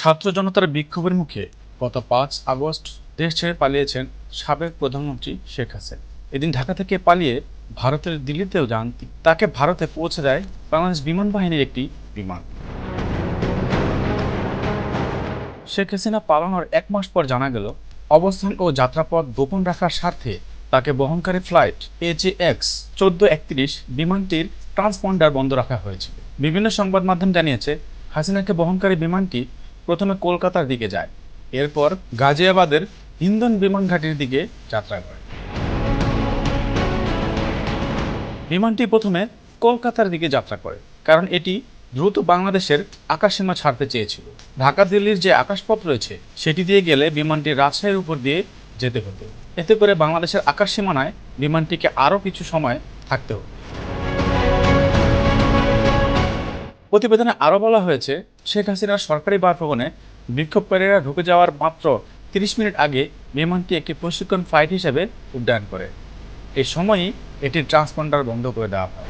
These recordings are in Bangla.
ছাত্র জনতার বিক্ষোভের মুখে গত 5 আগস্ট দেশ ছেড়ে পালিয়েছেন সাবেক প্রধানমন্ত্রী শেখ হাসিনা। এদিন ঢাকা থেকে পালিয়ে ভারতের দিল্লিতেও যান। তাকে ভারতে পৌঁছে দেয় বাংলাদেশ বিমান বাহিনীর একটি বিমান। শেখ হাসিনা পালানোর 1 মাস পর জানা গেল, অবস্থান ও যাত্রাপথ গোপন রাখার স্বার্থে তাকে বহনকারী ফ্লাইট AJX 1431 বিমানটির ট্রান্সপন্ডার বন্ধ রাখা হয়েছে। বিভিন্ন সংবাদ মাধ্যম জানিয়েছে, হাসিনাকে বহনকারী বিমানটি প্রথমে কলকাতার দিকে যায়, এরপর গাজিয়াবাদের হিন্দন বিমান ঘাঁটির দিকে যাত্রা করে। বিমানটি প্রথমে কলকাতার দিকে যাত্রা করে, কারণ এটি দ্রুত বাংলাদেশের আকাশসীমা ছাড়তে চেয়েছিল। ঢাকা দিল্লির যে আকাশপথ রয়েছে সেটি দিয়ে গেলে বিমানটি রাজশাহীর উপর দিয়ে যেতে হতো। এতে করে বাংলাদেশের আকাশসীমানায় বিমানটিকে আরও কিছু সময় থাকতে হতো। প্রতিবেদনে আরও বলা হয়েছে, শেখ হাসিনার সরকারি বাসভবনে বিক্ষোভকারীরা ঢুকে যাওয়ার মাত্র 30 মিনিট আগে বিমানটি একটি প্রশিক্ষণ ফ্লাইট হিসেবে উড্ডয়ন করে। এই সময়ই এটির ট্রান্সপন্ডার বন্ধ করে দেওয়া হয়।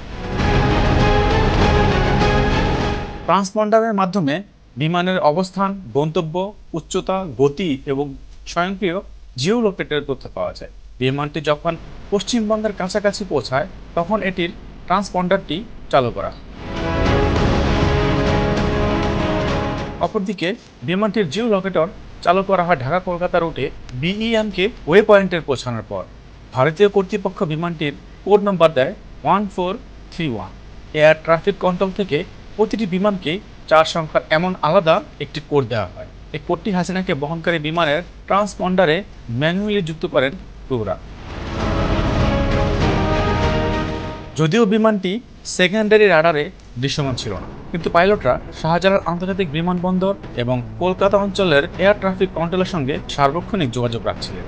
ট্রান্সপন্ডারের মাধ্যমে বিমানের অবস্থান, গন্তব্য, উচ্চতা, গতি এবং স্বয়ংক্রিয় জিও লোকেটের তথ্য পাওয়া যায়। বিমানটি যখন পশ্চিমবঙ্গের কাছাকাছি পৌঁছায় তখন এটির ট্রান্সপন্ডারটি চালু করা হয়। অপরদিকে বিমানটির জিও লোকেটর চালু করা হয় ঢাকা কলকাতা রুটে BEMK ওয়ে পয়েন্টে পৌঁছানোর পর। ভারতীয় কর্তৃপক্ষ বিমানটির কোড নম্বর দেয় 1431। এয়ার ট্রাফিক কন্ট্রোল থেকে প্রতিটি বিমানকে 4 সংখ্যার এমন আলাদা একটি কোড দেওয়া হয়। এই কোডটি হাসিনাকে বহনকারী বিমানের ট্রান্সপন্ডারে ম্যানুয়ালি যুক্ত করেন ক্রুরা। যদিও বিমানটি সেকেন্ডারি রাডারে দৃশ্যমান ছিল না, কিন্তু পাইলটরা শাহজালাল আন্তর্জাতিক বিমানবন্দর এবং কলকাতা অঞ্চলের এয়ার ট্রাফিক কন্ট্রোলের সঙ্গে সার্বক্ষণিক যোগাযোগ রাখছিলেন।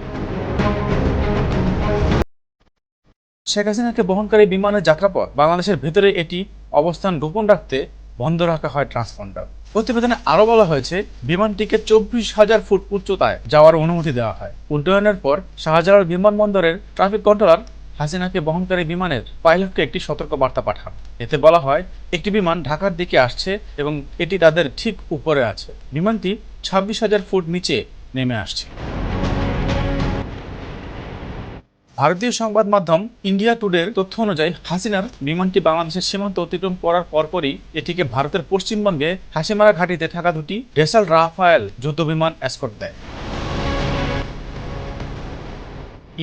শেখ হাসিনাকে বহনকারী বিমানের যাত্রাপথ বাংলাদেশের ভেতরে এটি অবস্থান গোপন রাখতে বন্ধ রাখা হয় ট্রান্সপন্ডার। প্রতিবেদনে আরও বলা হয়েছে, বিমানটিকে 24,000 ফুট উচ্চতায় যাওয়ার অনুমতি দেওয়া হয়। উড্ডয়নের পর শাহজালাল বিমানবন্দরের ট্রাফিক কন্ট্রোলার হাসিনাকে বহনকারী বিমানের পাইলটকে একটি সতর্ক বার্তা পাঠান। এতে বলা হয়, একটি বিমান ঢাকার দিকে আসছে এবং এটি তাদের ঠিক উপরে আছে। বিমানটি 26,000 ফুট নিচে নেমে আসছে। ভারতীয় সংবাদ মাধ্যম ইন্ডিয়া টুডের তথ্য অনুযায়ী, হাসিনার বিমানটি বাংলাদেশের সীমান্ত অতিক্রম করার পরপরই এটিকে ভারতের পশ্চিমবঙ্গে হাসিমারা ঘাঁটিতে থাকা দুটি ডেসাল রাফায়েল যুদ্ধ বিমান এসকর্ট দেয়।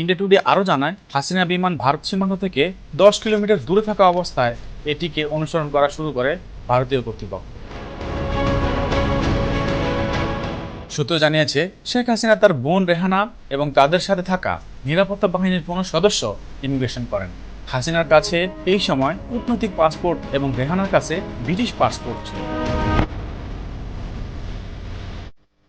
ইন্ডিয়া টুডে আরও জানায়, হাসিনা বিমান ভারত সীমান্ত থেকে 10 কিলোমিটার দূরে থাকা অবস্থায় এটিকে অনুসরণ করা শুরু করে ভারতীয় কর্তৃপক্ষ। সূত্র জানিয়েছে, শেখ হাসিনা তার বোন রেহানা এবং তাদের সাথে থাকা নিরাপত্তা বাহিনীর কোনো সদস্য ইমিগ্রেশন করেন। হাসিনার কাছে এই সময় কূটনৈতিক পাসপোর্ট এবং রেহানার কাছে ব্রিটিশ পাসপোর্ট ছিল।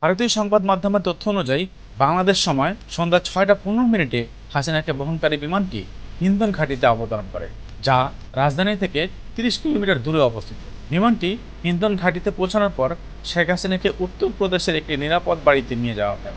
ভারতীয় সংবাদ মাধ্যমের তথ্য অনুযায়ী, বাংলাদেশ সময় সন্ধ্যা 6টা 15 মিনিটে হাসিনাকে বহনকারী বিমানটি হিন্দন ঘাঁটিতে অবতরণ করে, যা রাজধানী থেকে 30 কিলোমিটার দূরে অবস্থিত। বিমানটি হিন্দন ঘাঁটিতে পৌঁছানোর পর শেখ হাসিনাকে উত্তরপ্রদেশের একটি নিরাপদ বাড়িতে নিয়ে যাওয়া হয়।